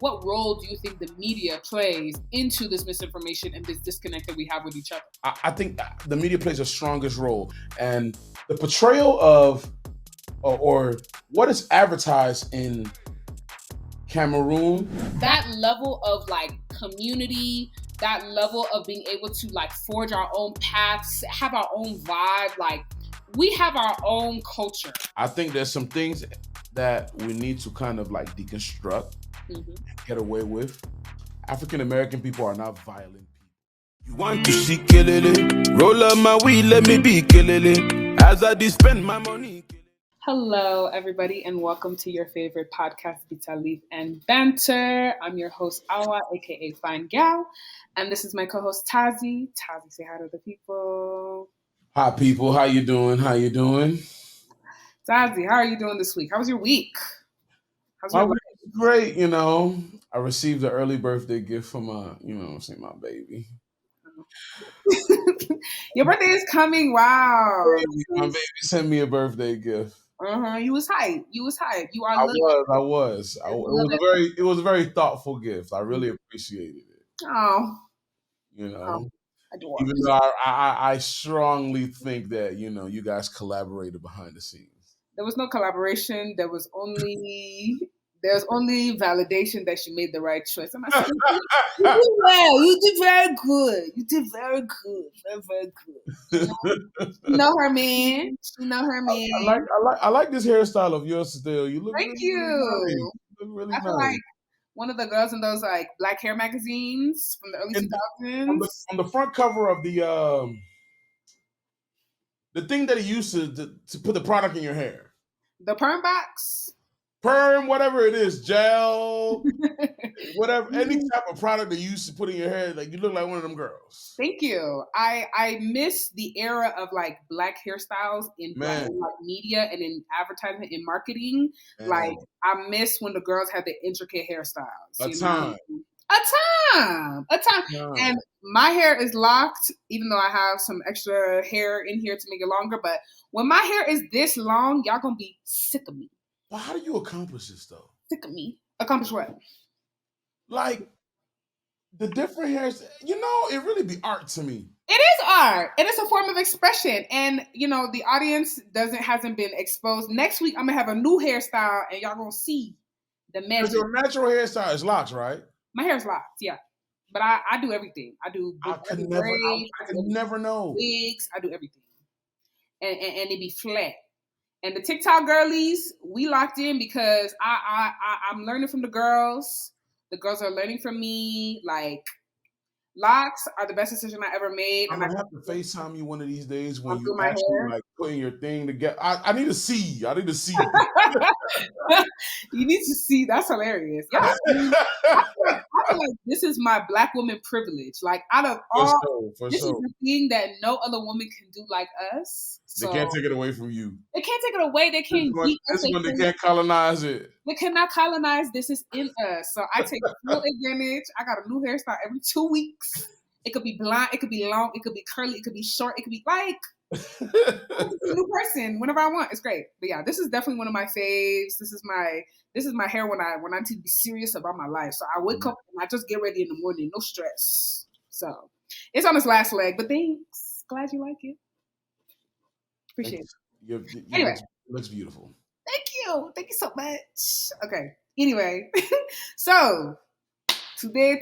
What role do you think the media plays into this misinformation and this disconnect that we have with each other? I think the media plays the strongest role, and the portrayal of or what is advertised in Cameroon. That level of like community, that level of being able to like forge our own paths, have our own vibe, like we have our own culture. I think there's some things that we need to kind of like deconstruct, get away with. African American people are not violent people. You want to see Kelele? Roll up my weed, let me be Kelele. As I spend my money. Hello, everybody, and welcome to your favorite podcast, Bitter Leaf and Banter. I'm your host, Awa, aka Fine Gal, and this is my co-host, Tazi. Tazi, say hi to the people. Hi, people. How you doing? How you doing? Tazi, how are you doing this week? How was your week? My week was great, you know. I received an early birthday gift from my baby. Your birthday is coming. Wow. My baby sent me a birthday gift. You was hype. You are. I was. It was a very thoughtful gift. I really appreciated it. Oh. You know. Adorable. Even though I strongly think that, you know, you guys collaborated behind the scenes. There was no collaboration. There was only validation that she made the right choice. I'm like, you did well. You did very good. You did very good. Very, very good. You know her, man. I like this hairstyle of yours still. You look. Thank you. Really nice. You look really I feel nice. like one of the girls in those like black hair magazines from the early 2000s. On the front cover of the thing that he used to put the product in your hair. The perm box? Perm, whatever it is, gel, whatever, any type of product that you used to put in your hair, like you look like one of them girls. Thank you. I miss the era of like black hairstyles in black media and in advertisement and marketing. Man. Like I miss when the girls had the intricate hairstyles. A time. And my hair is locked, even though I have some extra hair in here to make it longer. But when my hair is this long, y'all gonna be sick of me. Well, how do you accomplish this though? Sick of me. Accomplish what? Like the different hairs, you know, it really be art to me. It is art. It is a form of expression. And, you know, the audience hasn't been exposed. Next week, I'm going to have a new hairstyle and y'all going to see the magic. Because your natural hairstyle is locks, right? My hair is locked, yeah. But I do everything. I could never know. Wigs, I do everything. And it be flat. And the TikTok girlies, we locked in because I'm learning from the girls. The girls are learning from me. Like, locks are the best decision I ever made. I'm gonna have to FaceTime you one of these days when you actually like putting your thing together. I need to see. You need to see. That's hilarious. Yeah. I feel like this is my black woman privilege. Like out of all, this is the thing that no other woman can do like us. So, they can't take it away from you. They can't take it away. They can't beat us. This one, they can't colonize it. They cannot colonize. This is in us. So I take full advantage. I got a new hairstyle every 2 weeks. It could be blonde. It could be long. It could be curly. It could be short. It could be like a new person whenever I want. It's great. But yeah, this is definitely one of my faves. This is my hair when I need to be serious about my life. So I wake up and I just get ready in the morning. No stress. So it's on its last leg. But thanks. Glad you like it. Appreciate it. Anyway. It looks beautiful. Thank you. Thank you so much. Okay. Anyway, so today,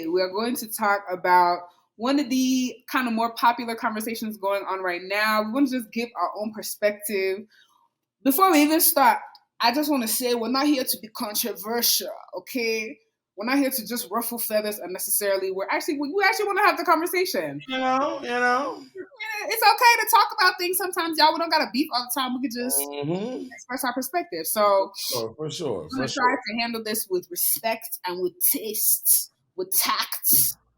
we are going to talk about one of the kind of more popular conversations going on right now. We want to just give our own perspective. Before we even start, I just want to say we're not here to be controversial, okay? We're not here to just ruffle feathers unnecessarily. We actually want to have the conversation. You know. It's okay to talk about things sometimes, y'all. We don't got to beef all the time. We can just express our perspective. So, for sure. I'm going to try to handle this with respect and with taste, with tact,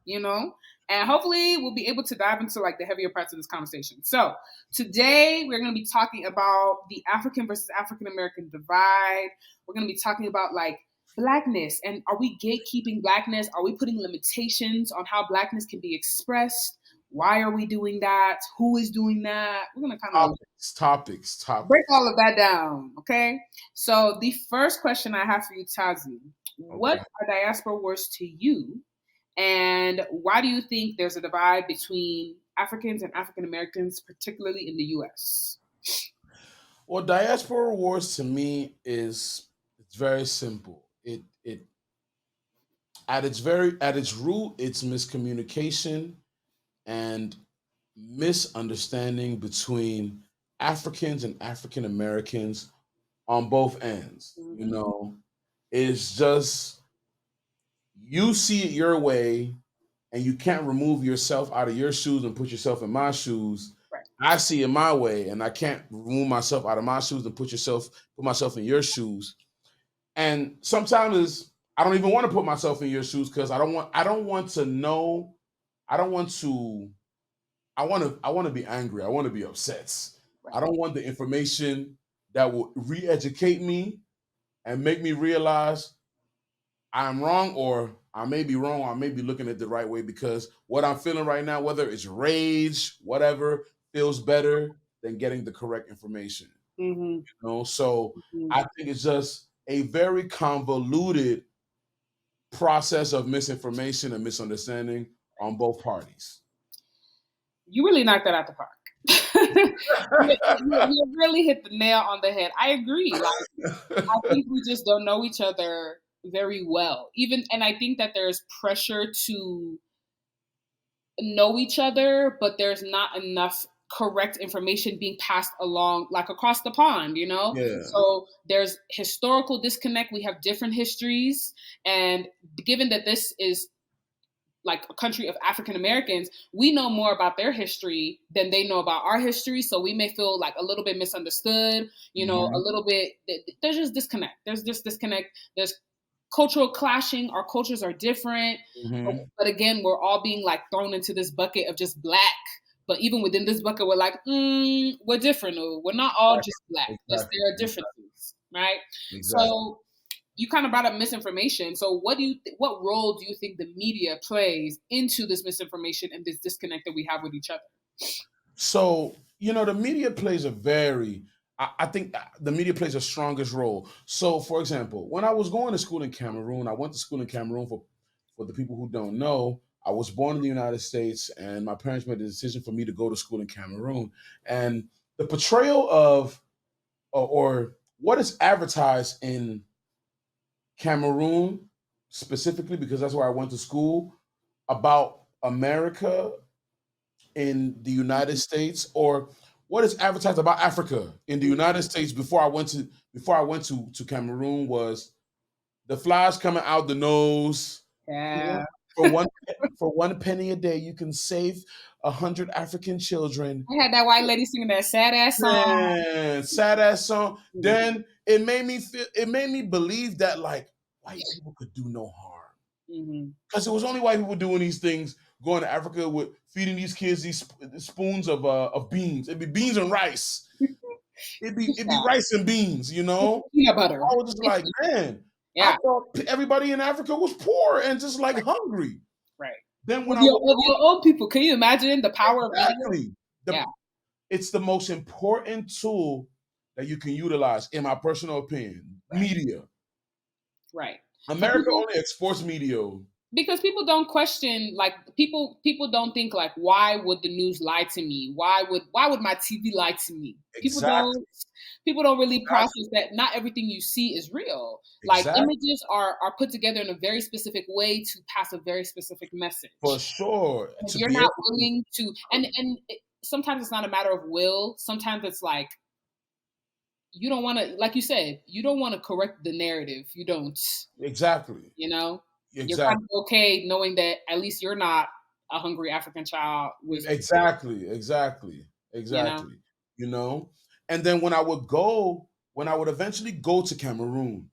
you know? And hopefully we'll be able to dive into like the heavier parts of this conversation. So today we're going to be talking about the African versus African American divide. We're going to be talking about like Blackness, and are we gatekeeping Blackness? Are we putting limitations on how Blackness can be expressed? Why are we doing that? Who is doing that? We're going to kind of topics. Break all of that down, okay? So the first question I have for you, Tazi, What Okay. are diaspora wars to you? And why do you think there's a divide between Africans and African Americans, particularly in the US? Well, diaspora wars to me is it's very simple. It at its root, it's miscommunication and misunderstanding between Africans and African Americans on both ends. Mm-hmm. It's just you see it your way and you can't remove yourself out of your shoes and put yourself in my shoes. Right. I see it my way and I can't remove myself out of my shoes and put myself in your shoes. And sometimes I don't even want to put myself in your shoes because I don't want to know I don't want to I want to be angry. I want to be upset. Right. I don't want the information that will re-educate me and make me realize I'm wrong or I may be wrong or I may be looking at the right way because what I'm feeling right now, whether it's rage, whatever, feels better than getting the correct information. Mm-hmm. So Mm-hmm. I think it's just a very convoluted process of misinformation and misunderstanding on both parties. You really knocked that out the park. you really hit the nail on the head. I agree. Like, I think we just don't know each other very well. And I think that there's pressure to know each other, but there's not enough correct information being passed along like across the pond, Yeah. So there's historical disconnect. We have different histories, and given that this is like a country of African Americans, we know more about their history than they know about our history. So we may feel like a little bit misunderstood, a little bit, there's just disconnect. There's just disconnect. There's cultural clashing. Our cultures are different. But again, we're all being like thrown into this bucket of just black. But even within this bucket, we're like, we're different. Or we're not all just black. There are differences, right? Exactly. So you kind of brought up misinformation. So what role do you think the media plays into this misinformation and this disconnect that we have with each other? So, the media plays I think the media plays the strongest role. So, for example, when I was going to school in Cameroon, I went to school in Cameroon for the people who don't know. I was born in the United States and my parents made the decision for me to go to school in Cameroon. And the portrayal of, or what is advertised in Cameroon specifically, because that's where I went to school, about America in the United States, or what is advertised about Africa in the United States before I went to Cameroon was the flies coming out the nose. Yeah. For one penny a day, you can save 100 African children. I had that white lady singing that sad ass song. Man, sad ass song. Then it made me believe that like white people could do no harm. Because it was only white people doing these things, going to Africa with feeding these kids these spoons of beans. It'd be beans and rice. It'd be rice and beans, Peanut butter. I was just like, man, yeah. I thought everybody in Africa was poor and just like hungry. Right. Then when your own people, can you imagine the power of media? It's the most important tool that you can utilize, in my personal opinion. Right. Media. Right. America only exports media. Because people don't question, like people don't think like, why would the news lie to me? Why would my TV lie to me? Exactly. People don't really process that not everything you see is real. Like images are put together in a very specific way to pass a very specific message. For sure. If you're not willing to, and sometimes it's not a matter of will. Sometimes it's like, you don't want to, like you said, you don't want to correct the narrative. You don't. Exactly. You're kind of okay knowing that at least you're not a hungry African child. Exactly. And then when I would eventually go to Cameroon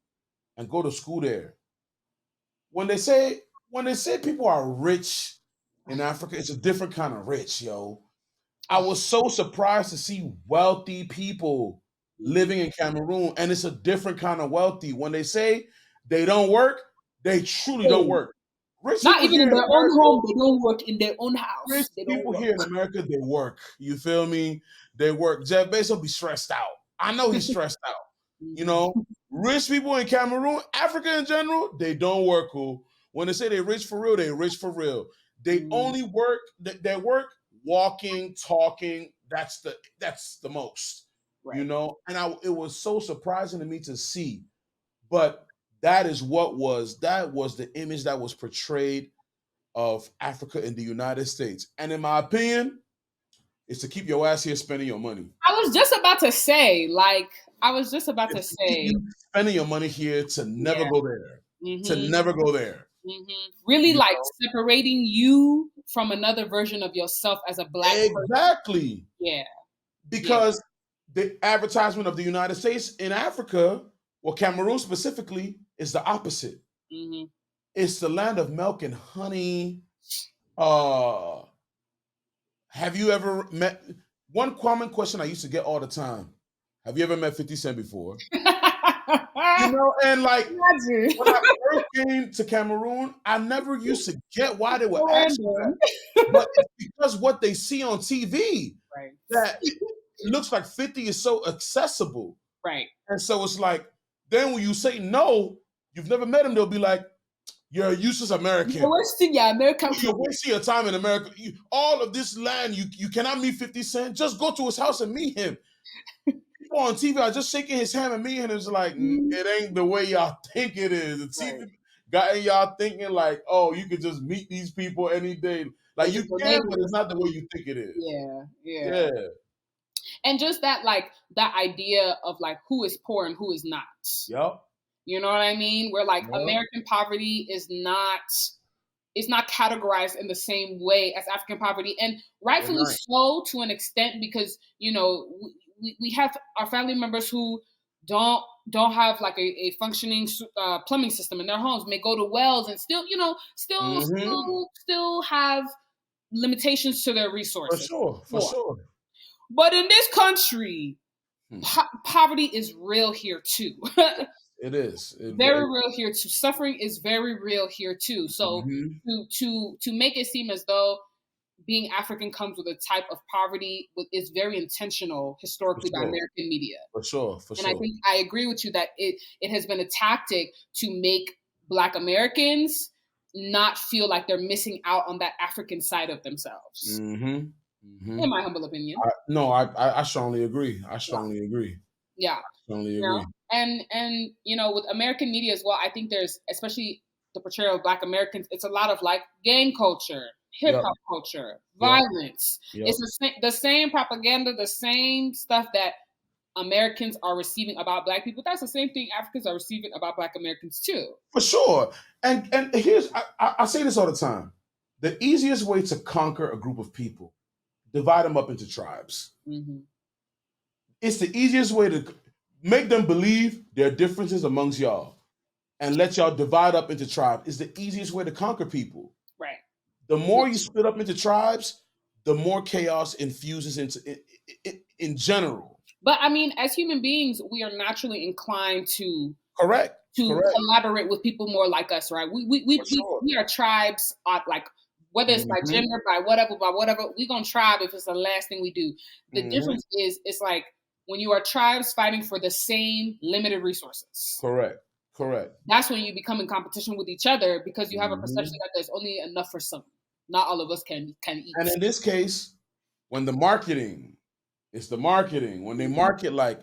and go to school there, when they say people are rich in Africa, it's a different kind of rich, yo. I was so surprised to see wealthy people living in Cameroon, and it's a different kind of wealthy. When they say they don't work, they truly don't work. Rich not even in their own home, they don't work in their own house. Rich people here in America, they work. You feel me? They work. Jeff Bezos be stressed out. I know he's stressed out. Rich people in Cameroon, Africa in general, they don't work cool. When they say they rich for real, they rich for real. They only work, they work walking, talking. That's the most, Right. you know. And it was so surprising to me to see, but that was the image that was portrayed of Africa in the United States. And in my opinion, it's to keep your ass here spending your money. I was just about to say, Keep you spending your money here to never go there. To never go there. Really, you like know? Separating you from another version of yourself as a Black exactly. person. Yeah. Because the advertisement of the United States in Africa, or Cameroon specifically, is the opposite. It's the land of milk and honey. Have you ever met, one common question I used to get all the time, have you ever met 50 Cent before? You know, and like when I first came to Cameroon, I never used to get why they were asking that. But it's because what they see on TV, right, that it looks like 50 is so accessible. Right. And so it's like, then when you say no, you've never met him, they'll be like, you're a useless American. You're wasting your American time. You're wasting your time in America. All of this land, you cannot meet 50 Cent. Just go to his house and meet him. People on TV are just shaking his hand and meeting him. It's like, it ain't the way y'all think it is. The TV got y'all thinking like, oh, you could just meet these people any day. Like you can, but it's not the way you think it is. Yeah. And just that, like, that idea of like who is poor and who is not. Yep. You know what I mean? Where like American poverty is not categorized in the same way as African poverty, and rightfully so to an extent, because you know we have our family members who don't have like a functioning plumbing system in their homes, may go to wells and still have limitations to their resources. For sure. But in this country, poverty is real here too. It is very real here too. Suffering is very real here too. So to make it seem as though being African comes with a type of poverty is very intentional historically by American media. For sure. And I think I agree with you that it has been a tactic to make Black Americans not feel like they're missing out on that African side of themselves. In my humble opinion. I strongly agree. I strongly agree. Yeah. Strongly agree. And you know, with American media as well, I think there's, especially the portrayal of Black Americans, it's a lot of like gang culture, hip hop culture, violence. It's the same propaganda, the same stuff that Americans are receiving about Black people. That's the same thing Africans are receiving about Black Americans too. For sure. And here's, I say this all the time. The easiest way to conquer a group of people, divide them up into tribes. It's the easiest way to make them believe there are differences amongst y'all and let y'all divide up into tribes. Is the easiest way to conquer people. Right. The more you split up into tribes, the more chaos infuses into in general. But I mean, as human beings, we are naturally inclined to collaborate with people more like us, right? We are tribes, like whether it's by gender, by whatever, we're gonna tribe if it's the last thing we do. The difference is, it's like when you are tribes fighting for the same limited resources. Correct. That's when you become in competition with each other because you have a perception that there's only enough for some. Not all of us can eat. And in this case, when the marketing, when they market like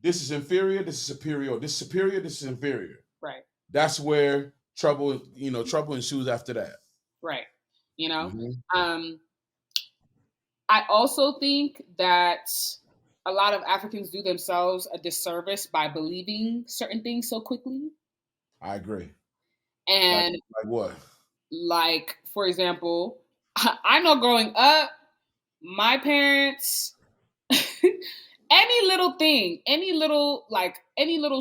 this is inferior, this is superior, this is superior, this is inferior. Right. That's where trouble ensues after that. Right. You know? I also think that a lot of Africans do themselves a disservice by believing certain things so quickly. I agree. And like what? Like, for example, I know growing up, my parents, any little thing, any little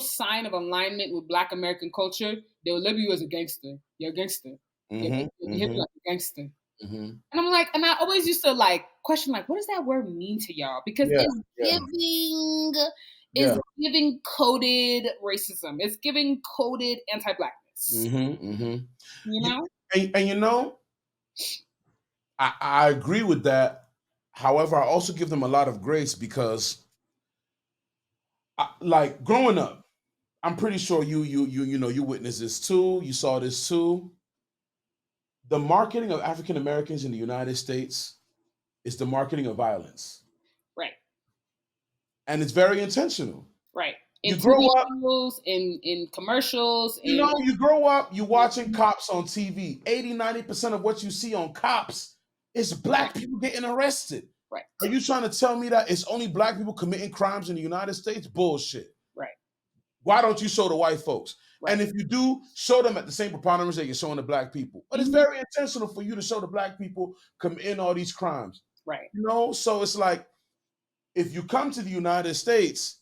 sign of alignment with Black American culture, they will label you as a gangster. You're a gangster. You're like a gangster. And I'm like, and I always used to like question, like, what does that word mean to y'all? Because it's giving coded racism. It's giving coded anti-Blackness. You know? And you know, I agree with that. However, I also give them a lot of grace because like growing up, I'm pretty sure you witnessed this too. You saw this too. The marketing of African Americans in the United States is the marketing of violence, Right. and it's very intentional. Right. In You TV grow up, shows, in commercials, you grow up, you watching cops on TV. 80-90% of what you see on cops is black people getting arrested. Right. Are you trying to tell me that it's only black people committing crimes in the United States? Bullshit. Right. Why don't you show the white folks? Right. And if you do, show them at the same preponderance that you're showing the black people. But it's very intentional for you to show the black people committing all these crimes. Right. So it's like, if you come to the United States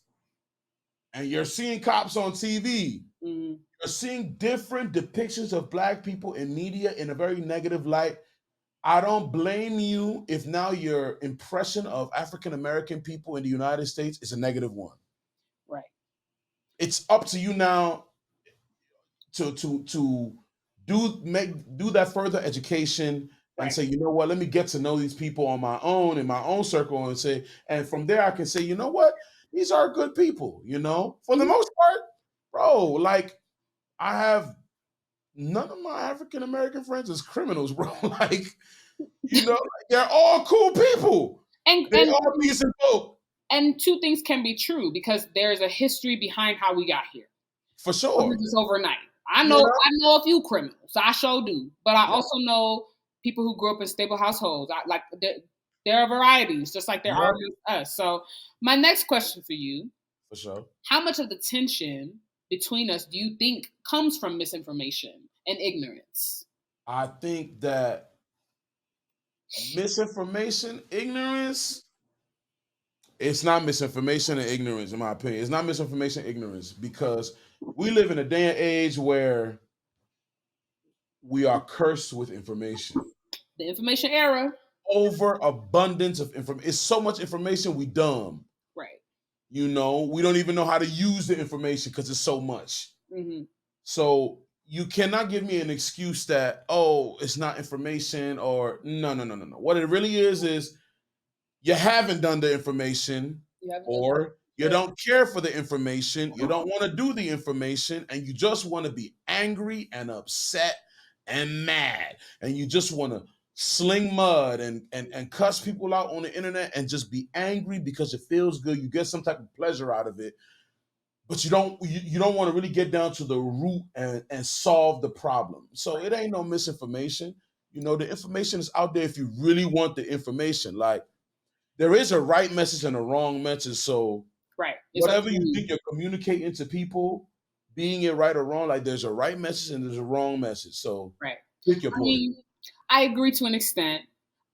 and you're seeing cops on TV, you're seeing different depictions of black people in media in a very negative light. I don't blame you if now your impression of African American people in the United States is a negative one. Right. It's up to you now to do that further education and say, you know what, let me get to know these people on my own, in my own circle, and from there I can say, you know what, these are good people, for the most part, bro. Like, I have none of my African American friends as criminals, bro. Like, they're all cool people. And they all decent folk. And two things can be true because there's a history behind how we got here. For sure. This is overnight. I know a few criminals. I sure do. But I also know people who grew up in stable households. There are varieties, just like there are with us. So my next question for you. For sure. How much of the tension between us do you think comes from misinformation and ignorance? I think that misinformation, ignorance, it's not misinformation and ignorance, in my opinion. It's not misinformation, ignorance, because we live in a day and age where we are cursed with information. The information era. Overabundance of information. It's so much information, we dumb. Right. We don't even know how to use the information because it's so much. Mm-hmm. So you cannot give me an excuse that, it's not information, or no. What it really is you haven't done the information, or you don't care for the information, you don't want to do the information, and you just want to be angry and upset and mad, and you just want to sling mud and cuss people out on the internet and just be angry because it feels good. You get some type of pleasure out of it, but you don't want to really get down to the root and solve the problem. So it ain't no misinformation. The information is out there if you really want the information. Like, there is a right message and a wrong message. So whatever you think you're communicating to people, being it right or wrong, like, there's a right message and there's a wrong message. So pick your point. I agree to an extent.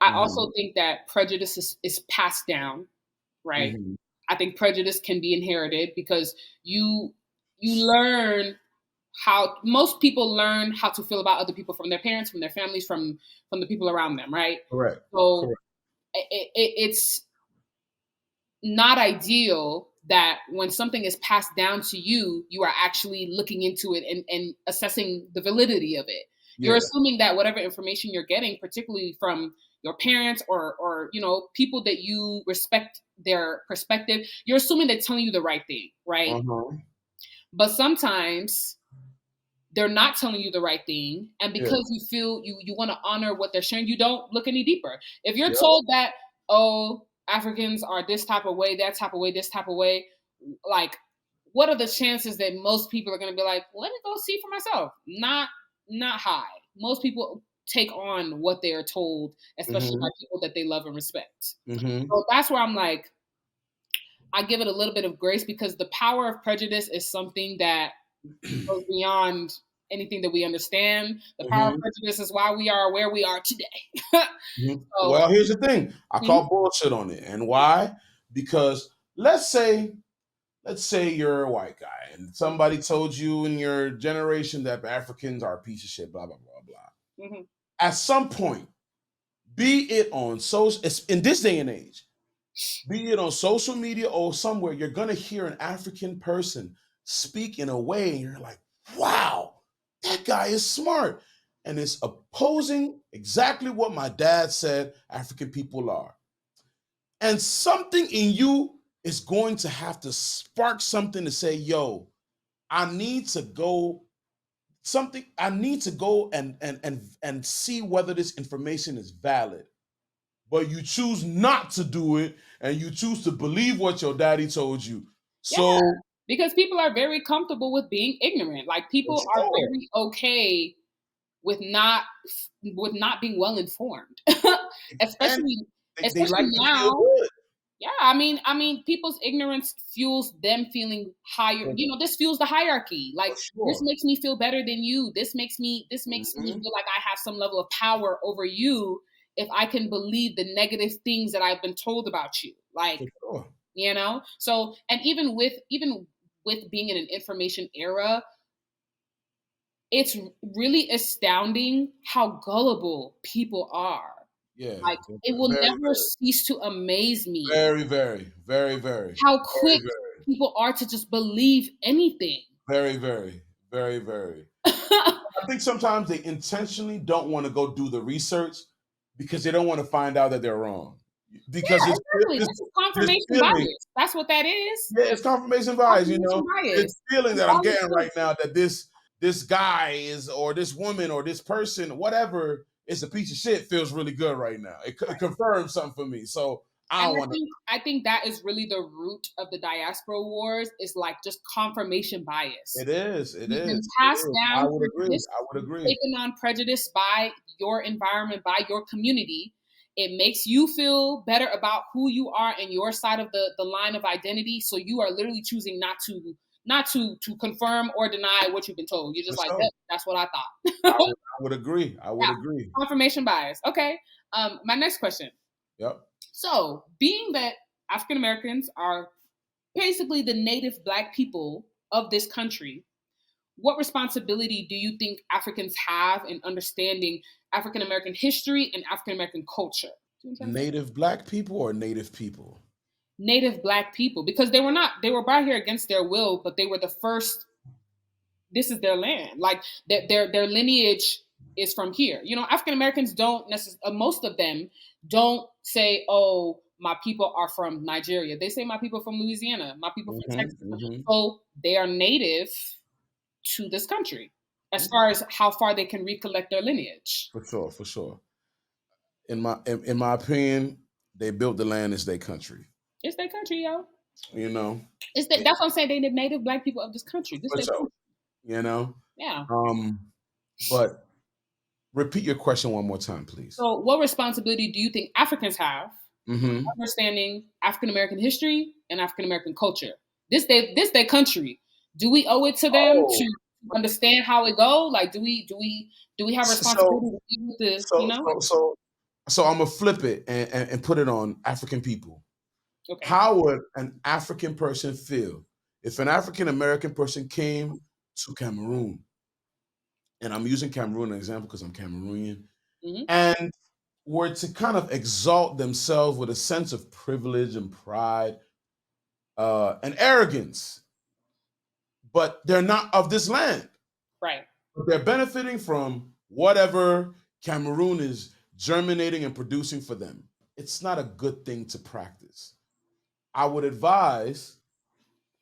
I also think that prejudice is passed down, right? Mm-hmm. I think prejudice can be inherited because you learn most people learn how to feel about other people from their parents, from their families, from the people around them, right? Correct. So it's not ideal that when something is passed down to you, you are actually looking into it and assessing the validity of it. Yeah. You're assuming that whatever information you're getting, particularly from your parents or people that you respect their perspective, you're assuming they're telling you the right thing, right? Uh-huh. But sometimes they're not telling you the right thing, and because you feel you want to honor what they're sharing, you don't look any deeper. If you're told that, Africans are this type of way, that type of way, this type of way, like, what are the chances that most people are going to be like, let me go see for myself? Not high. Most people take on what they are told, especially by people that they love and respect. Mm-hmm. So that's where I'm like, I give it a little bit of grace, because the power of prejudice is something that goes beyond anything that we understand. The power of prejudice is why we are where we are today. So, well, here's the thing. I call bullshit on it. And why? Because let's say you're a white guy and somebody told you in your generation that Africans are a piece of shit, blah, blah, blah, blah. Mm-hmm. At some point, be it on social, in this day and age, be it on social media or somewhere, you're going to hear an African person speak in a way and you're like, wow, that guy is smart. And it's opposing exactly what my dad said African people are. And something in you is going to have to spark something to say, yo, I need to go something. I need to go and see whether this information is valid. But you choose not to do it, and you choose to believe what your daddy told you. Yeah, So because people are very comfortable with being ignorant. Like for people are sure, very okay with not being well informed, and especially they like to feel now. good. Yeah, I mean, people's ignorance fuels them feeling higher. For, You know, this fuels the hierarchy. Like for this sure. makes me feel better than you. This makes me Hmm. feel like I have some level of power over you if I can believe the negative things that I've been told about you. Like, For sure. So, and even with being in an information era, it's really astounding how gullible people are. Yeah. Like it will Very, never cease to amaze me very, very, very, very, how very, quick very, people are to just believe anything. very, very, very, very. I think sometimes they intentionally don't want to go do the research because they don't want to find out that they're wrong. Because Yeah, it's exactly. this This is this confirmation feeling, bias. That's what that is. yeah, it's confirmation bias, Confirmation This bias. feeling It's that I'm all it getting is. right now that this guy is or this woman or this person, whatever, is a piece of shit feels really good right now. It confirms something for me. So I And don't I want to. think I think that is really the root of the diaspora wars is like just confirmation bias. It is. It You've been is. It passed is. I down would agree. prejudice, I would you've agree. taken on prejudice by your environment, by your community. It makes you feel better about who you are and your side of the line of identity. So you are literally choosing not to confirm or deny what you've been told. You're For just like, sure. "Yep, that's what I thought." I would agree. I would Yeah, agree. confirmation bias. Okay. My next question. Yep. So, being that African Americans are basically the native Black people of this country, what responsibility do you think Africans have in understanding African American history and African American culture? See what I'm trying to say? Native black people or native people? Native Black people, because they were brought here against their will, but they were the first. This is their land. Like their lineage is from here. You know, African Americans don't necessarily. Most of them don't say, "Oh, my people are from Nigeria." They say, "My people from Louisiana. My people from Hmm. Texas." Hmm. So they are native to this country, as far as how far they can recollect their lineage. For sure. For sure. In my opinion, they built the land as their country. It's their country, yo. You know. It, That's what I'm saying. They the native Black people of this country. This for their sure. country. You know. Yeah. But repeat your question one more time, please. So, what responsibility do you think Africans have Hmm. understanding African American history and African American culture? This their country. Do we owe it to them Oh, to understand how it go? Like, do we have a so responsibility to be with the so so so so I'm gonna flip it and put it on African people. Okay. How would an African person feel if an African American person came to Cameroon? And I'm using Cameroon as an example because I'm Cameroonian, Hmm. and were to kind of exalt themselves with a sense of privilege and pride and arrogance, but they're not of this land. Right. But they're benefiting from whatever Cameroon is germinating and producing for them. It's not a good thing to practice. I would advise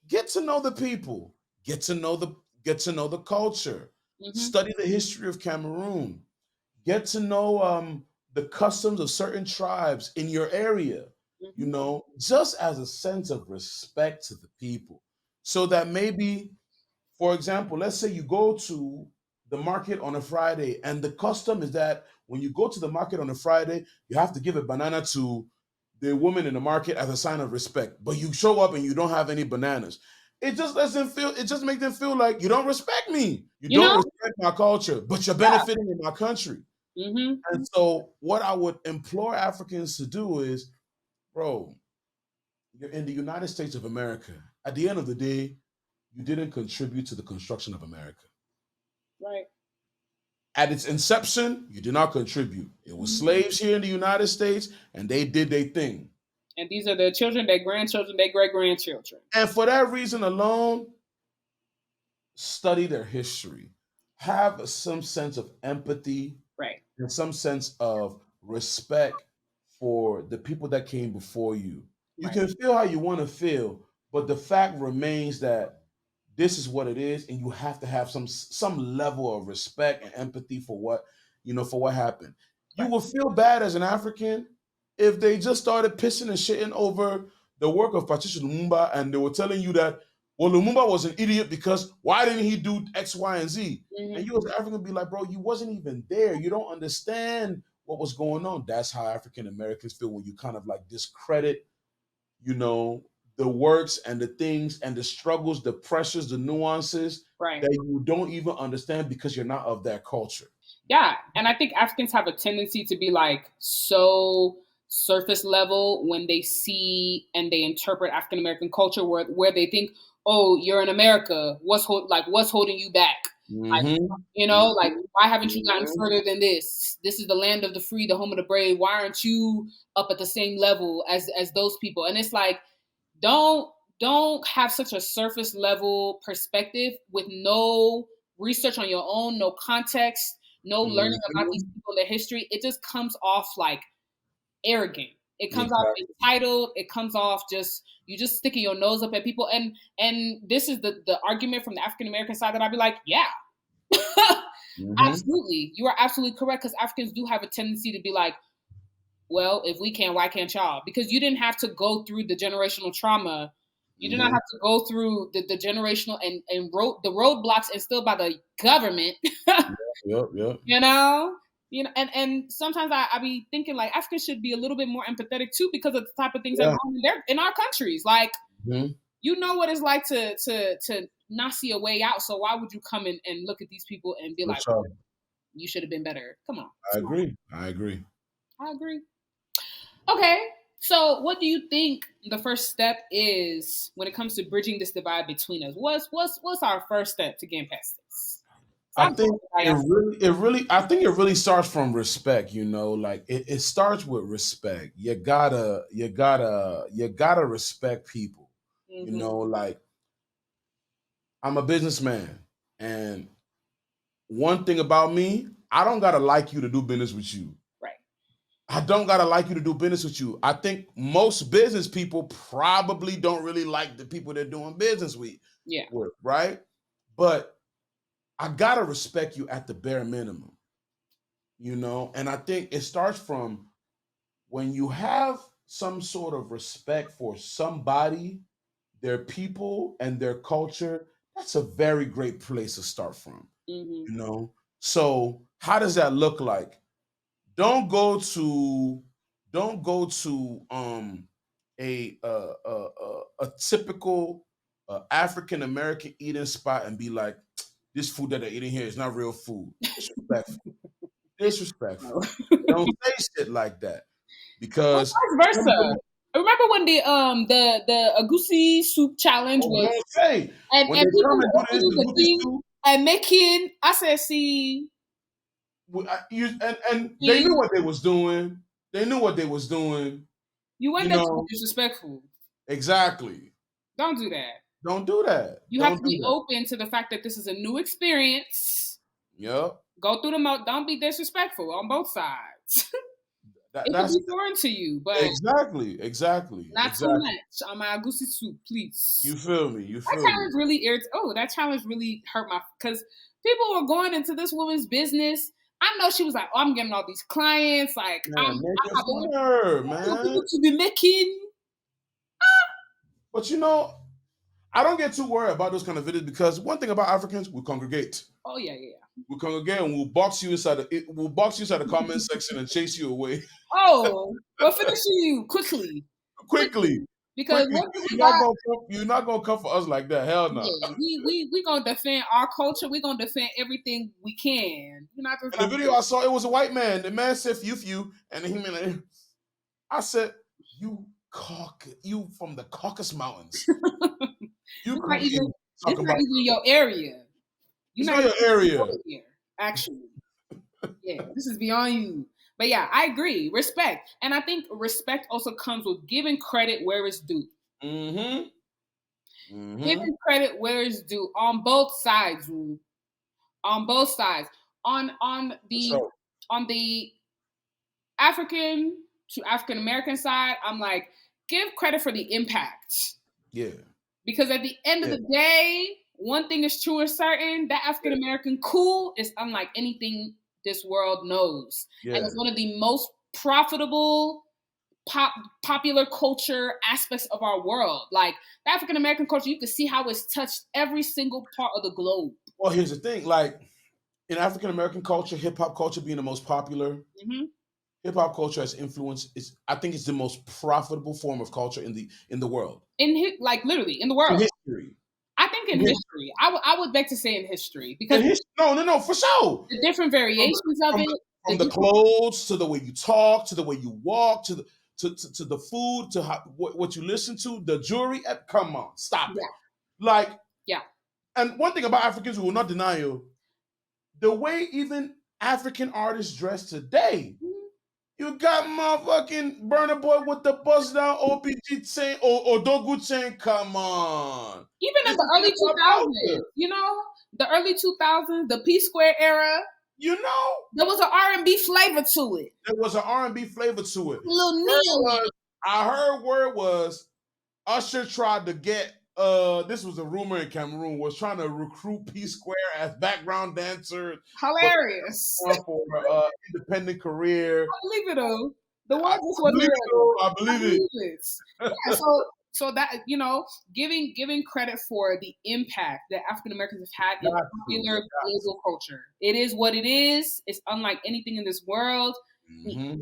get to know the people, get to know the get to know the culture, Hmm. study the history of Cameroon, get to know the customs of certain tribes in your area, Hmm. just as a sense of respect to the people. So that maybe, for example, let's say you go to the market on a Friday, and the custom is that when you go to the market on a Friday, you have to give a banana to the woman in the market as a sign of respect. But you show up and you don't have any bananas. It just doesn't feel, it just makes them feel like you don't respect me. You You don't know? respect my culture, but you're Yeah. benefiting in my country. Hmm. And so, what I would implore Africans to do is, bro, you're in the United States of America. At the end of the day, you didn't contribute to the construction of America. Right. At its inception, you did not contribute. It was Mhm. slaves here in the United States, and they did their thing. And these are their children, their grandchildren, their great grandchildren. And for that reason alone, study their history. Have some sense of empathy Right. and some sense of respect for the people that came before you. You Right. can feel how you want to feel, but the fact remains that this is what it is, and you have to have some level of respect and empathy for what for what happened. You Right. will feel bad as an African if they just started pissing and shitting over the work of Patrice Lumumba, and they were telling you that, well, Lumumba was an idiot because why didn't he do X, Y, and Z? And you as an African be like, bro, you wasn't even there. You don't understand what was going on. That's how African Americans feel when you kind of like discredit, you know, the works and the things and the struggles, the pressures, the nuances Right. that you don't even understand because you're not of that culture. Yeah, and I think Africans have a tendency to be like so surface level when they see and they interpret African American culture, where they think, oh, you're in America, what's holding you back? Like, like, why haven't you gotten further than this? This is the land of the free, the home of the brave. Why aren't you up at the same level as those people? And it's like, don't have such a surface level perspective with no research on your own, no context, no learning about these people, their history. It just comes off like arrogant. It comes off entitled. It comes off just you just sticking your nose up at people. And this is the argument from the African American side that I'd be like, yeah, absolutely, you are absolutely correct, because Africans do have a tendency to be like, well, if we can, why can't y'all? Because you didn't have to go through the generational trauma. You did not have to go through the generational and the roadblocks instilled by the government. Yep. And sometimes I be thinking like Africans should be a little bit more empathetic too, because of the type of things that go on in our countries. Like, you know what it's like to not see a way out. So why would you come in and look at these people and be like, you should have been better? Come on. I agree. Okay. So what do you think the first step is when it comes to bridging this divide between us? What's our first step to getting past this? I think it really starts from respect, like it starts with respect. You gotta respect people. Like, I'm a businessman, and one thing about me, I don't gotta like you to do business with you. I don't gotta like you to do business with you. I think most business people probably don't really like the people they're doing business with. Yeah. Right? But I gotta respect you at the bare minimum. And I think it starts from when you have some sort of respect for somebody, their people, and their culture. That's a very great place to start from. So how does that look like? Don't go to a typical African American eating spot and be like, this food that they're eating here is not real food. Disrespectful. Don't say shit like that, because vice versa. Remember when the agusi soup challenge was, and people were doing the thing and making. I said, see. And they knew what they was doing. You went there to be disrespectful. Exactly. Don't do that. You have to be open to the fact that this is a new experience. Yep. Go through the don't be disrespectful on both sides. It could be foreign to you, but exactly. Not too much on my agusi soup, please. You feel me? That challenge really that challenge really hurt because people were going into this woman's business. I know she was like, "Oh, I'm getting all these clients. Like, I'm to be making." But I don't get too worried about those kind of videos, because one thing about Africans, we congregate. Oh yeah. We congregate and we'll box you inside the comment section and chase you away. Oh, we're finishing you quickly. Because you're not gonna come for us like that. Hell no. Yeah, we gonna defend our culture. We gonna defend everything we can. In the video I saw, it was a white man. The man said few, and he meant, I said, you from the Caucasus Mountains. It's not even your area. It's not your area. Here, actually. Yeah, this is beyond you. But yeah, I agree. Respect. And I think respect also comes with giving credit where it's due. Giving credit where it's due on both sides, Wu. On both sides. On the African to African American side, I'm like, give credit for the impact. Yeah. Because at the end of the day, one thing is true and certain, that African American cool is unlike anything this world knows. Yeah. And it's one of the most profitable popular culture aspects of our world. Like the African American culture, you can see how it's touched every single part of the globe. Well, here's the thing, like in African American culture, hip hop culture being the most popular, hip hop culture has influenced. I think it's the most profitable form of culture in the world. Like literally in the world. In history. I think in history. I would beg to say in history because no, for sure. The different variations of it, from the clothes to the way you talk to the way you walk to the food to what you listen to, the jewelry. Come on, stop it. Like And one thing about Africans, we will not deny you, the way even African artists dress today. You got motherfucking Burna Boy with the bust down OPG chain or Dogu chain. Come on. Even in the early 2000s, you know, the early 2000s, the P Square era. You know, there was an R&B flavor to it. There was an R&B flavor to it. A little Neil. I heard word was Usher tried to get. This was a rumor in Cameroon, was trying to recruit P Square as background dancer. Hilarious. For independent career. I believe it though. The one I believe it. Yeah, so that, you know, giving credit for the impact that African Americans have had in popular global culture. It is what it is. It's unlike anything in this world.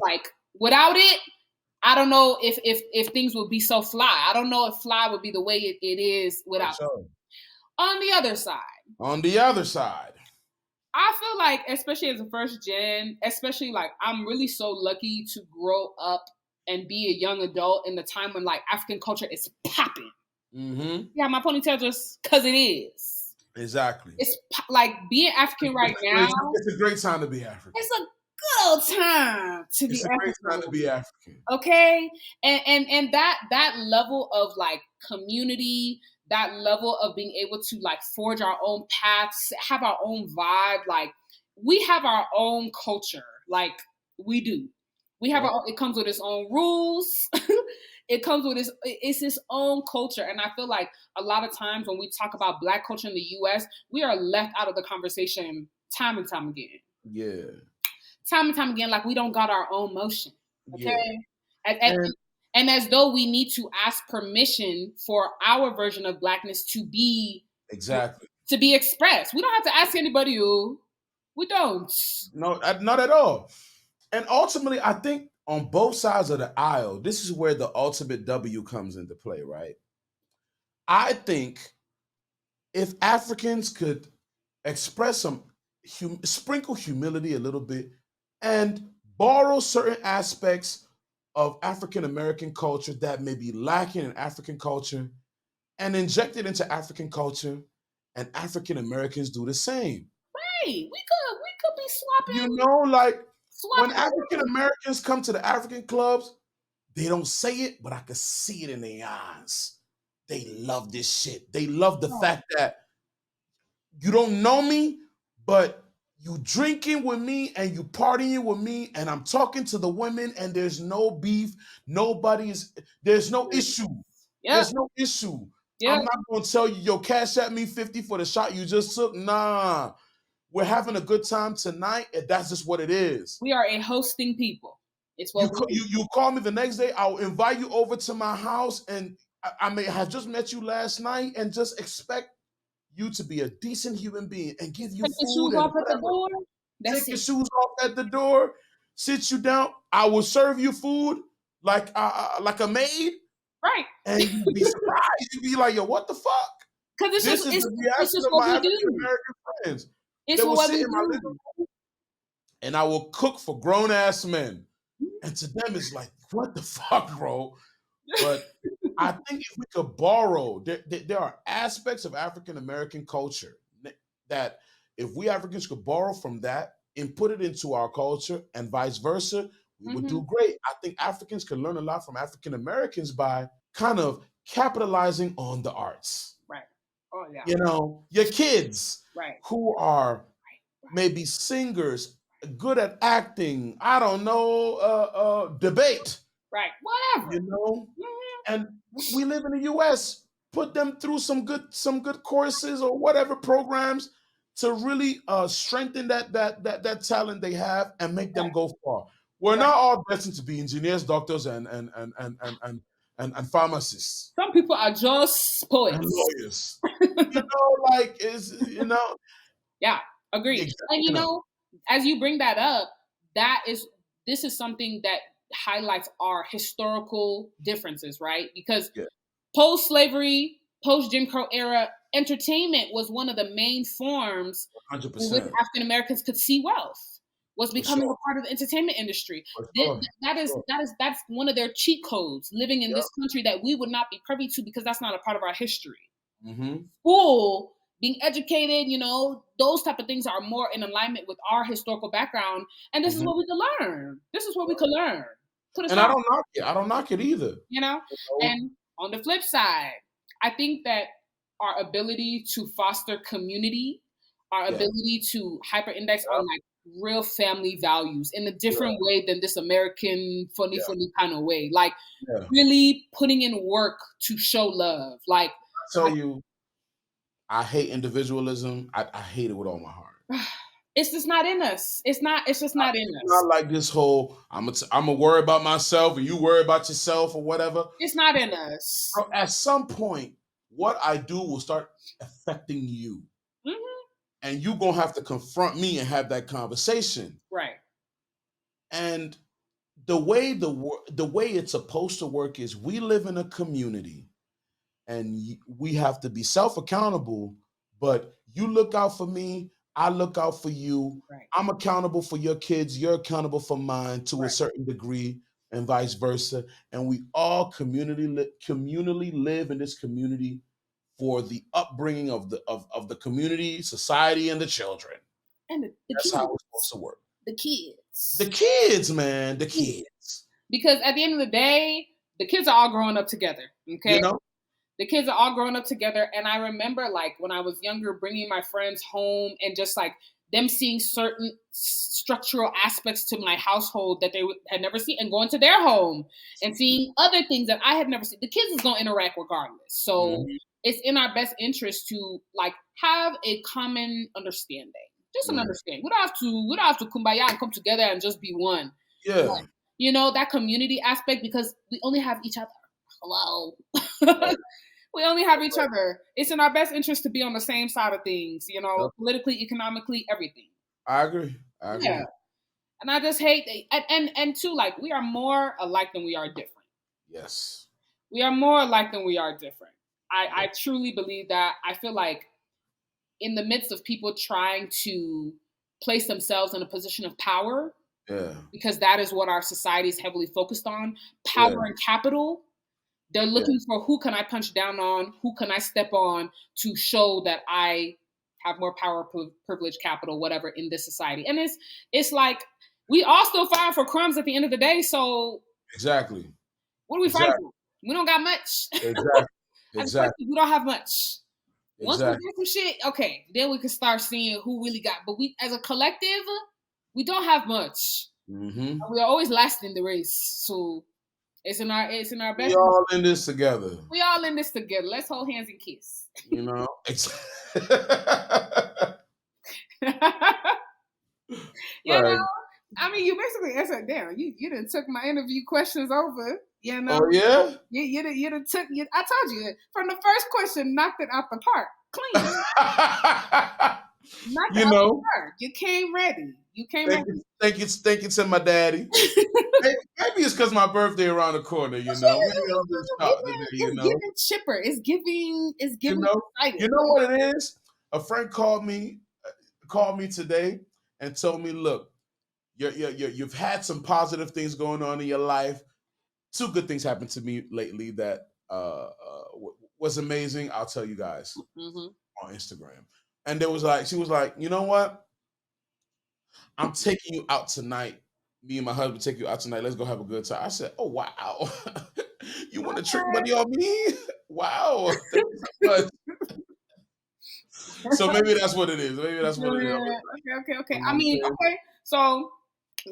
Like without it, I don't know if things would be so fly. I don't know if fly would be the way it is without it. On the other side, I feel like, especially as a first gen, especially like I'm really so lucky to grow up and be a young adult in the time when like African culture is popping. Yeah, my ponytail just because it is. Exactly. It's like being African right now. It's a great time to be African. It's a good time to be African. It's a great time to be African. Okay, and that level of like community, that level of being able to like forge our own paths, have our own vibe. Like we have our own culture. Like we do. We have our own, it comes with its own rules. It comes with its own culture. And I feel like a lot of times when we talk about Black culture in the US, we are left out of the conversation time and time again. Yeah. Time and time again, like we don't got our own motion. Okay. Yeah. And as though we need to ask permission for our version of Blackness to be to be expressed. We don't have to ask anybody who. We don't. No, not at all. And ultimately, I think on both sides of the aisle, this is where the ultimate W comes into play, right? I think if Africans could express some, sprinkle humility a little bit and borrow certain aspects of African American culture that may be lacking in African culture and inject it into African culture, and African Americans do the same. Right. We could be swapping. You know, like when African Americans come to the African clubs, they don't say it, but I can see it in their eyes. They love this shit. They love the fact that you don't know me, but you drinking with me and you partying with me, and I'm talking to the women, and there's no beef. There's no issue. Yep. There's no issue. Yep. I'm not going to tell you, yo, cash at me 50 for the shot you just took. Nah. We're having a good time tonight, and that's just what it is. We are a hosting people. It's what you call me the next day. I'll invite you over to my house, and I may have just met you last night, and just expect you to be a decent human being and give you food. Take your shoes off at the door. Sit you down. I will serve you food like a maid. Right. And you'd be surprised. You'd be like, yo, what the fuck? Because this is the reaction of my African American friends. It's they will what sit we in my living room, and I will cook for grown ass men. And to them, it's like, what the fuck, bro? But I think if we could borrow, there are aspects of African American culture that if we Africans could borrow from that and put it into our culture and vice versa, we would do great. I think Africans can learn a lot from African Americans by kind of capitalizing on the arts. Right. Oh, yeah. You know, your kids who are maybe singers, good at acting, I don't know, debate. Right. Whatever. You know? And we live in the US. put them through some good courses or whatever programs to really strengthen that talent they have and make them go far. We're Right. not all destined to be engineers, doctors, and pharmacists Some people are just and poets. lawyers. Like Yeah, agreed. And you know, as you bring that up, this is something that highlights our historical differences, right? Because yeah, post-slavery, post-Jim Crow era, entertainment was one of the main forms in which 100% African Americans could see wealth. Was for becoming sure, a part of the entertainment industry. for Th- sure, That for is sure. that's one of their cheat codes. Living in Yep. this country that we would not be privy to because that's not a part of our history. Mm-hmm. School, being educated, those type of things are more in alignment with our historical background. And this is Mm-hmm. what we can learn. This is what we can learn. Put And I aside, don't knock it. I don't knock it either. you know. And on the flip side, I think that our ability to foster community, our Yeah. ability to hyper index on like real family values in a different way than this American funny kind of way. Like Yeah. really putting in work to show love. Like I tell you, I hate individualism. I hate it with all my heart. it's just not in us. It's just not in us. Not like this whole I'm gonna worry about myself and you worry about yourself or whatever. It's not in us. So at some point, what I do will start affecting you. Mm-hmm. And you're gonna have to confront me and have that conversation. Right. And the way it's supposed to work is we live in a community and we have to be self-accountable, but you look out for me, I look out for you. Right. I'm accountable for your kids, you're accountable for mine to a certain degree, and vice versa. And we all communally live in this community for the upbringing of the community, society, and the children. And the That's kids. how it's supposed to work. The kids. The kids, man. The kids. Because at the end of the day, the kids are all growing up together. Okay. The kids are all growing up together. And I remember like when I was younger, bringing my friends home and just like them seeing certain structural aspects to my household that they had never seen and going to their home and seeing other things that I had never seen. The kids is going to interact regardless. So it's in our best interest to like have a common understanding. Just an understanding. We don't have to kumbaya and come together and just be one. Yeah. Like, that community aspect because we only have each other. Hello. We only have each other. It's in our best interest to be on the same side of things, politically, economically, everything. I agree. Yeah. And I just hate and too, like we are more alike than we are different. Yes. We are more alike than we are different. I truly believe that. I feel like in the midst of people trying to place themselves in a position of power, because that is what our society is heavily focused on, power and capital, they're looking for who can I punch down on, who can I step on to show that I have more power, privilege, capital, whatever in this society. And it's like we all still fight for crumbs at the end of the day. So exactly, what do we fight for? We don't got much. Exactly. We don't have much. Once we Exactly. get some shit, okay, then we can start seeing who really got. But we, as a collective, we don't have much. Mm-hmm. We are always last in the race. So it's in our best. We all in this together. We all in this together. Let's hold hands and kiss. You know. Know, I mean, you basically answered down. You didn't took my interview questions over. You know. Oh yeah. You didn't took. I told you from the first question, knocked it out the park, clean. Knocked it out the park. You came ready. Thank you to my daddy. Maybe it's because my birthday around the corner. It's giving chipper. It's giving. Excited. You know what it is? A friend called me today and told me, look, you've had some positive things going on in your life. 2 good things happened to me lately that was amazing. I'll tell you guys on Instagram. And she was like, you know what? I'm taking you out tonight. Me and my husband take you out tonight. Let's go have a good time. I said, oh, wow. You want to trick money on me? Wow. So maybe that's what it is. Okay. I mean, okay. So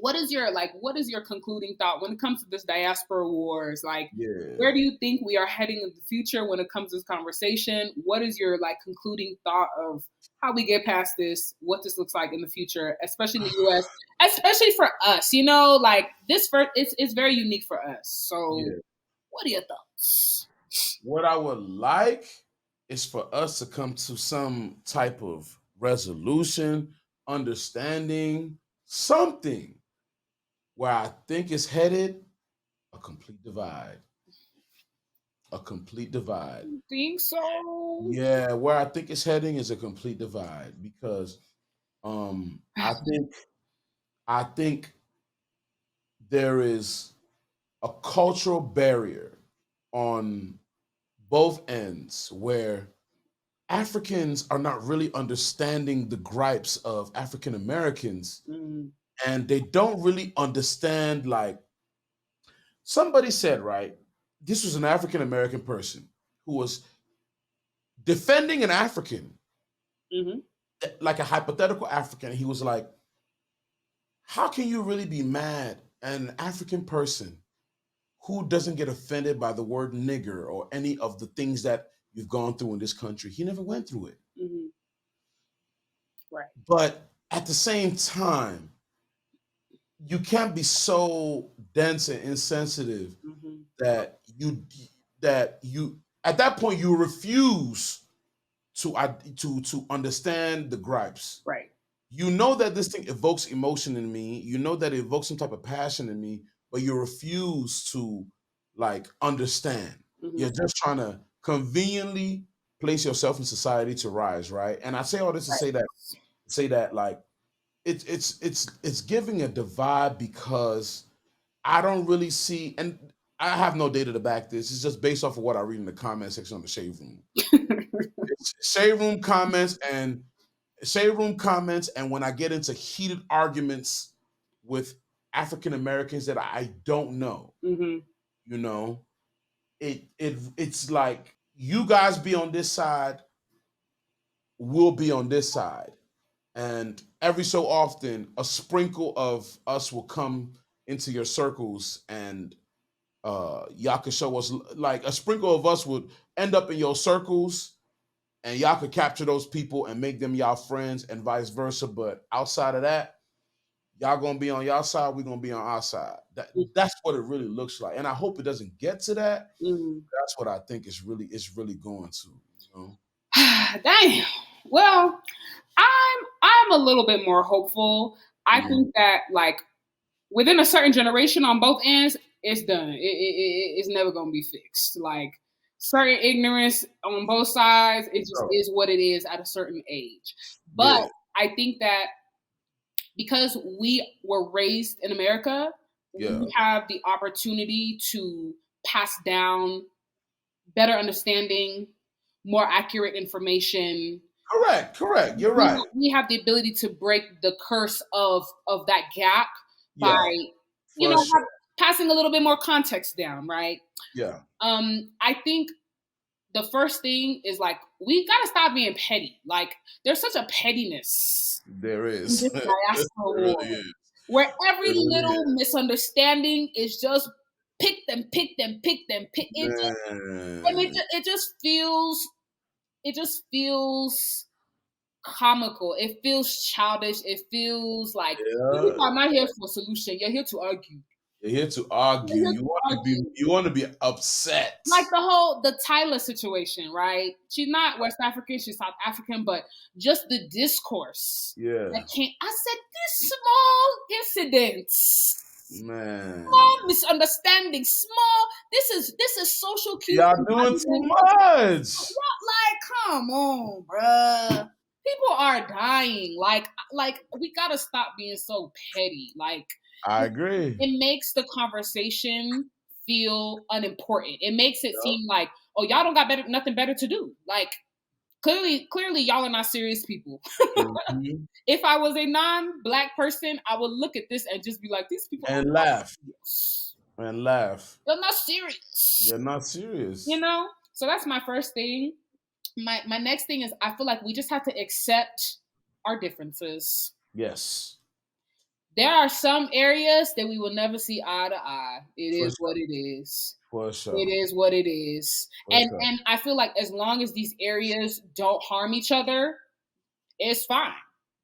what is your concluding thought when it comes to this diaspora wars? Like, Yeah. where do you think we are heading in the future when it comes to this conversation? What is your concluding thought of how we get past this, what this looks like in the future, especially in the US, especially for us? This it's very unique for us. So Yeah. what are your thoughts? What I would like is for us to come to some type of resolution, understanding, something where I think it's headed a complete divide. A complete divide. You think so? Yeah, where I think it's heading is a complete divide because I think there is a cultural barrier on both ends where Africans are not really understanding the gripes of African Americans, Mm, and they don't really understand. Like somebody said, right? This was an African American person who was defending an African, mhm. like a hypothetical African. He was like, how can you really be mad at an African person who doesn't get offended by the word nigger or any of the things that you've gone through in this country? He never went through it. Mhm. Right. But at the same time, you can't be so dense and insensitive Mhm. that you at that point you refuse to understand the gripes. Right. You know that this thing evokes emotion in me. You know that it evokes some type of passion in me, but you refuse to understand. Mhm. You're just trying to conveniently place yourself in society to rise, right? And I say all this to Right. say that like it's giving a divide because I don't really see, and I have no data to back this. It's just based off of what I read in the comment section on the Shade Room. It's Shade Room comments, and when I get into heated arguments with African Americans that I don't know, Mhm. you know, it's like you guys be on this side, we'll be on this side. And every so often, a sprinkle of us will come into your circles, and y'all could show us like a sprinkle of us would end up in your circles, and y'all could capture those people and make them y'all friends, and vice versa. But outside of that, y'all gonna be on y'all side, we're gonna be on our side. That's what it really looks like, and I hope it doesn't get to that. Mhm. That's what I think it's really going to. You know? Damn. Well, I'm a little bit more hopeful. I Yeah. think that within a certain generation on both ends, it's done. It's never gonna be fixed. Like certain ignorance on both sides, it just So, is what it is at a certain age. But yeah, I think that because we were raised in America, yeah. we have the opportunity to pass down better understanding, more accurate information. Correct. You're right. We have the ability to break the curse of that gap by Yeah, for sure. passing a little bit more context down, right? Yeah, I think the first thing is we gotta stop being petty. Like there's such a pettiness there in is. this There diaspora war really is. where There every really little is. misunderstanding is just pick it just and Man. it just feels comical. It feels childish. It feels like you Yeah. people are not here for a solution. You're here to argue. You're here to You're argue. here You to want to be argue. you want to be upset. Like the Tyler situation, right? She's not West African, she's South African, but just the discourse. Yeah. I said this small incidents, Man. small misunderstanding, small. This is social cues. Y'all doing too much. Come on, bruh. People are dying. Like we gotta stop being so petty. Like I agree. it makes the conversation feel unimportant. It makes it seem like, oh, y'all don't got nothing better to do. Like clearly y'all are not serious people. Mhm. If I was a non-black person, I would look at this and just be like, these people are And not laugh. serious. And laugh. They're not serious. You're not serious. You know? So that's my first thing. My next thing is I feel like we just have to accept our differences. Yes. there are some areas that we will never see eye to eye. It For is sure. what it is. For sure. It is what it is. For And sure. and I feel like as long as these areas don't harm each other, it's fine.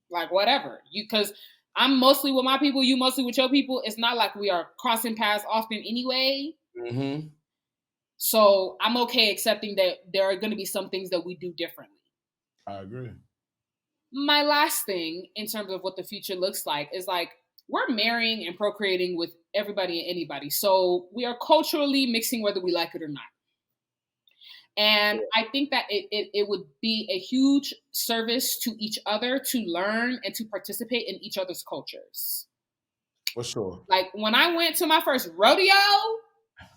Like whatever. Because I'm mostly with my people, you mostly with your people. It's not like we are crossing paths often anyway. Mm-hmm. So I'm okay accepting that there are going to be some things that we do differently. I agree. My last thing in terms of what the future looks like is like we're marrying and procreating with everybody and anybody. So we are culturally mixing whether we like it or not. And I think that it would be a huge service to each other to learn and to participate in each other's cultures. For sure. Like when I went to my first rodeo,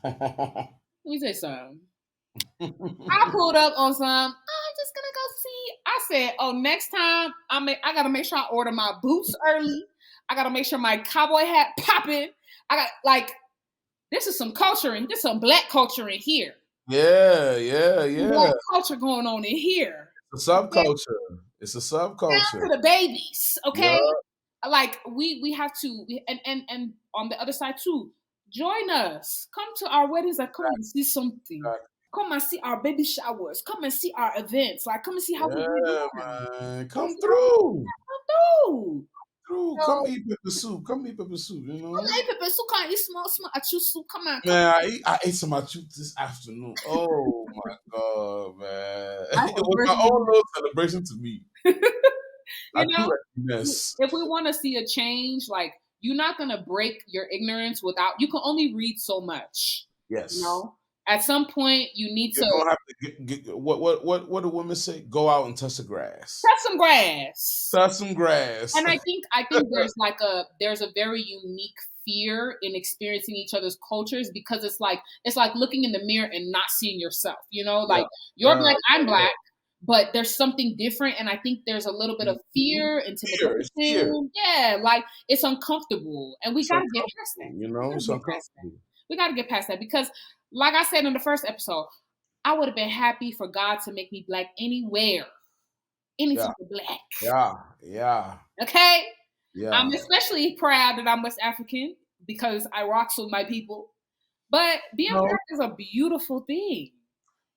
let me say something. I pulled up on some, I'm just gonna go see. I said, oh, next time I gotta make sure I order my boots early. I gotta make sure my cowboy hat popping. I got like this is some culturing, this is some black culture in here. Yeah. Black culture going on in here. It's a subculture. It's a subculture. Down to the babies, okay? Yeah. Like we have to, and on the other side too. Join us. Come to our weddings and come and see something. Come and see our baby showers. Come and see our events. Like come and see how we do it. Man. Come through. So, come eat pepper soup. Come eat pepper soup. You know. Come eat pepper soup. Come eat small achu soup. Come on. Man, I ate some achu this afternoon. Oh my god, man! It was my own little celebration to me. You know, if we want to see a change, like you're not gonna break your ignorance without. You can only read so much. Yes. You know, at some point you need to. You don't have to get what do women say? Go out and touch the grass. Touch some grass. Touch some grass. And I think there's a very unique fear in experiencing each other's cultures because it's like looking in the mirror and not seeing yourself. You know, like you're black, I'm black. But there's something different, and I think there's a little bit of fear, intimidation. Yeah, like it's uncomfortable, and we gotta get past that. You know, it's uncomfortable. We gotta get past that because, like I said in the first episode, I would have been happy for God to make me black anywhere, any type of black. Yeah. Okay. Yeah. I'm especially proud that I'm West African because I rocks with my people. But being black is a beautiful thing.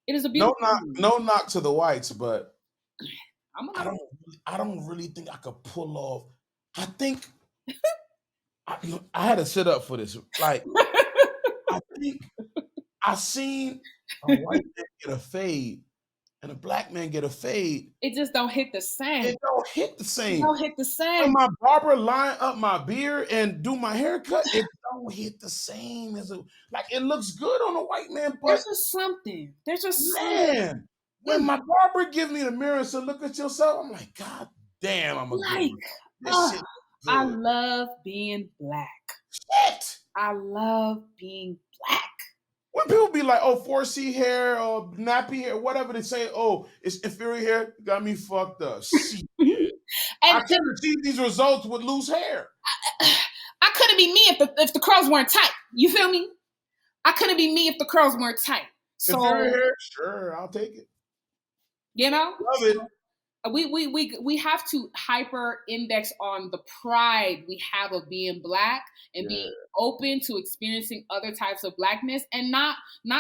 It is a beautiful thing. No knock to the whites, but I don't really think I could pull off. I think I had to sit up for this. Like I think I seen a white man get a fade and a black man get a fade. It just don't hit the same. It don't hit the same. When my barber line up my beard and do my haircut, it don't hit the same as like it looks good on a white man, but there's just something. Something. When my barber gives me the mirror and said, "Look at yourself," I'm like, God damn, I'm a good this shit good. I love being black. Shit. I love being black. When people be like, "Oh, 4C hair or nappy hair," whatever they say, "Oh, it's inferior hair," got me fucked up. I can't achieve these results with loose hair. I couldn't be me if the curls weren't tight. You feel me? I couldn't be me if the curls weren't tight. So inferior hair, sure, I'll take it. You know, love it. We have to hyper index on the pride we have of being black and being open to experiencing other types of blackness and not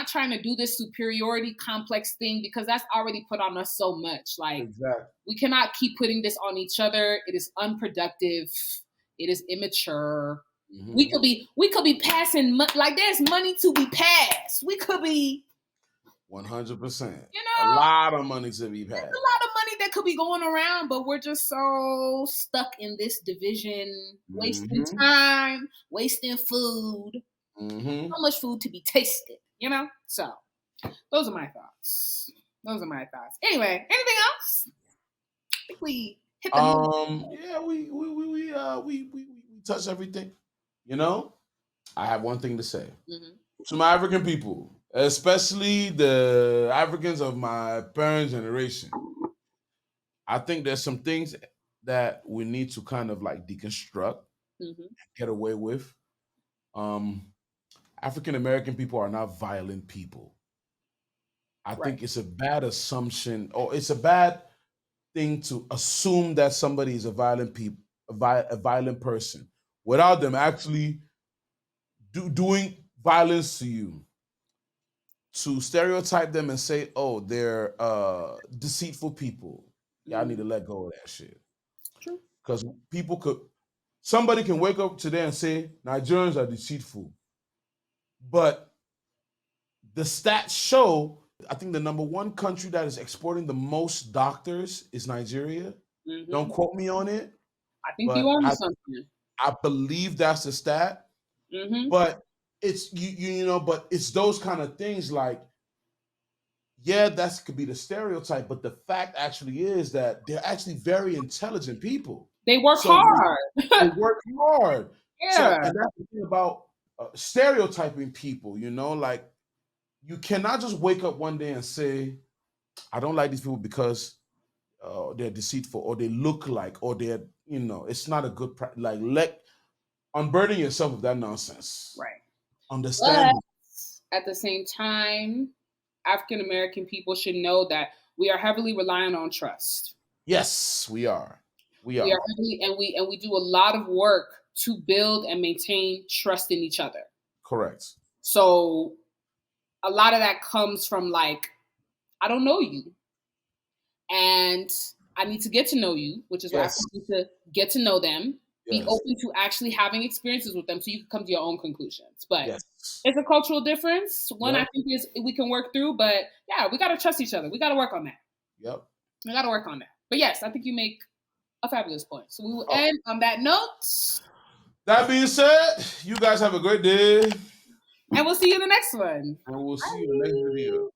trying to do this superiority complex thing because that's already put on us so much. Like we cannot keep putting this on each other. It is unproductive. It is immature. Mm-hmm. We could be passing like there's money to be passed. We could be 100%. You know, a lot of money to be passed. There's a lot of money that could be going around, but we're just so stuck in this division, wasting time, wasting food. So much food to be tasted, you know? So those are my thoughts. Anyway, anything else? I think we hit the yeah, we touched everything. You know? I have one thing to say. To my African people, especially the Africans of my parents' generation, I think there's some things that we need to kind of like deconstruct, get away with. African American people are not violent people. I think it's a bad assumption, or it's a bad thing to assume that somebody is a violent person without them actually doing violence to you, to stereotype them and say, oh, they're deceitful people. Y'all need to let go of that shit. True. Because somebody can wake up today and say Nigerians are deceitful. But the stats show, I think the number one country that is exporting the most doctors is Nigeria. Mm-hmm. Don't quote me on it. I think you own something. I believe that's the stat. Mm-hmm. But it's but it's those kind of things like, yeah, that could be the stereotype, but the fact actually is that they're actually very intelligent people. They work hard. They work hard. Yeah. So, and that's the thing about stereotyping people, like you cannot just wake up one day and say, I don't like these people because they're deceitful or they look like, or they're, it's not a good, unburden yourself of that nonsense. Right. Understand. But at the same time, African American people should know that we are heavily reliant on trust. Yes, we are. We are heavily, and we do a lot of work to build and maintain trust in each other. Correct. So a lot of that comes from I don't know you, and I need to get to know you, which is why I need to get to know them. Be open to actually having experiences with them so you can come to your own conclusions. But it's a cultural difference. One I think is we can work through, but yeah, we got to trust each other. We got to work on that. Yep. We got to work on that. But yes, I think you make a fabulous point. So we will end on that note. That being said, you guys have a great day. And we'll see you in the next one. And we'll see you in the next video.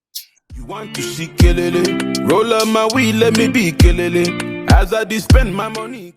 You want to see Kelele? Roll up my weed, let me be Kelele. As I spend my money.